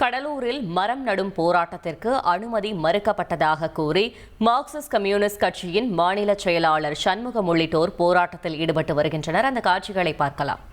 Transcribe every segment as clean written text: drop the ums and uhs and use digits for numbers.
கடலூரில் மரம் நடும் போராட்டத்திற்கு அனுமதி மறுக்கப்பட்டதாக கூறி மார்க்சிஸ்ட் கம்யூனிஸ்ட் கட்சியின் மாநில செயலாளர் சண்முகம் உள்ளிட்டோர் போராட்டத்தில் ஈடுபட்டு வருகின்றனர். அந்த காட்சிகளை பார்க்கலாம்.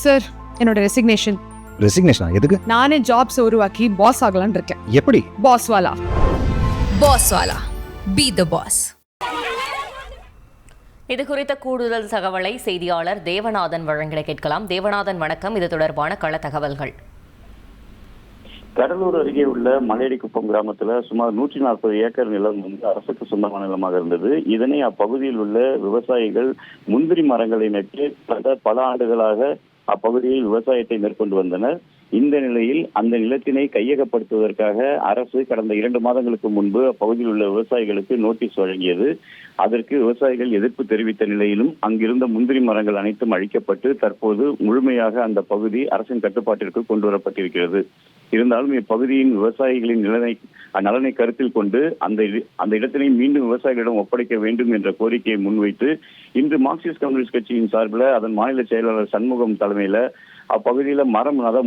சார், என்னோட ரெசிக்னேஷன். எதுக்கு? நானே ஜாப்ஸ் உருவாக்கி பாஸ் ஆகலாம்னு இருக்கேன். எப்படி? பாஸ்வாலா. Be the boss. இது குறித்த கூடுதல் தகவலை செய்தியாளர் தேவநாதன் வழங்கிட கேட்கலாம். தேவநாதன், வணக்கம். இது தொடர்பான கள தகவல்கள். கடலூர் அருகே உள்ள மலையடிக்குப்பம் கிராமத்துல சுமார் 140 ஏக்கர் நிலம் அரசுக்கு சொந்தமான நிலமாக இருந்தது. இதனை அப்பகுதியில் உள்ள விவசாயிகள் முந்திரி மரங்களை நட்டு பல ஆண்டுகளாக அப்பகுதியில் விவசாயத்தை மேற்கொண்டு வந்தனர். இந்த நிலையில் அந்த நிலத்தினை கையகப்படுத்துவதற்காக அரசு கடந்த 2 மாதங்களுக்கு முன்பு அப்பகுதியில் உள்ள விவசாயிகளுக்கு நோட்டீஸ் வழங்கியது. அதற்கு விவசாயிகள் எதிர்ப்பு தெரிவித்த நிலையிலும் அங்கிருந்த முந்திரி மரங்கள் அனைத்தும் அழிக்கப்பட்டு தற்போது முழுமையாக அந்த பகுதி அரசின் கட்டுப்பாட்டிற்கு கொண்டு வரப்பட்டிருக்கிறது. இருந்தாலும் இப்பகுதியின் விவசாயிகளின் நலனை கருத்தில் கொண்டு அந்த இடத்தினை மீண்டும் விவசாயிகளிடம் ஒப்படைக்க வேண்டும் என்ற கோரிக்கையை முன்வைத்து இன்று மார்க்சிஸ்ட் கம்யூனிஸ்ட் கட்சியின் சார்பில் அதன் மாநில செயலாளர் சண்முகம் தலைமையில அப்பகுதியில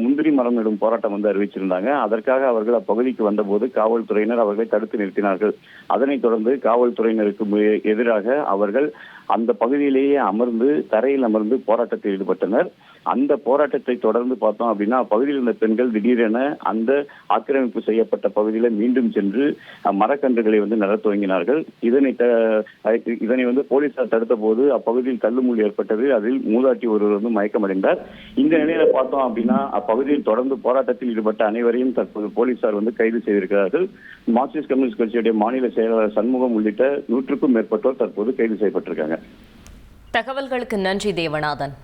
முந்திரி மரம் நடும் போராட்டம் அறிவிச்சிருந்தாங்க. அதற்காக அவர்கள் அப்பகுதிக்கு வந்தபோது காவல்துறையினர் அவர்களை தடுத்து நிறுத்தினார்கள். அதனைத் தொடர்ந்து காவல்துறையினருக்கு எதிராக அவர்கள் அந்த பகுதியிலேயே தரையில் அமர்ந்து போராட்டத்தில் ஈடுபட்டனர். அந்த போராட்டத்தை தொடர்ந்து பார்த்தோம் அப்படின்னா அப்பகுதியில் இருந்த பெண்கள் திடீரென அந்த ஆக்கிரமிப்பு செய்யப்பட்ட பகுதியில மீண்டும் சென்று மரக்கன்றுகளை நடத் துவங்கினார்கள். இதனை போலீசார் தடுத்த போது அப்பகுதியில் தள்ளுமுள்ளு ஏற்பட்டது. அதில் மூதாட்டி ஒருவர் மயக்கமடைந்தார். இந்த நிலையில பார்த்தோம் அப்படின்னா அப்பகுதியில் தொடர்ந்து போராட்டத்தில் ஈடுபட்ட அனைவரையும் தற்போது போலீசார் கைது செய்திருக்கிறார்கள். மார்க்சிஸ்ட் கம்யூனிஸ்ட் கட்சியுடைய மாநில செயலாளர் சண்முகம் உள்ளிட்ட 100க்கும் மேற்பட்டோர் தற்போது கைது செய்யப்பட்டிருக்காங்க. தகவல்களுக்கு நன்றி தேவநாதன்.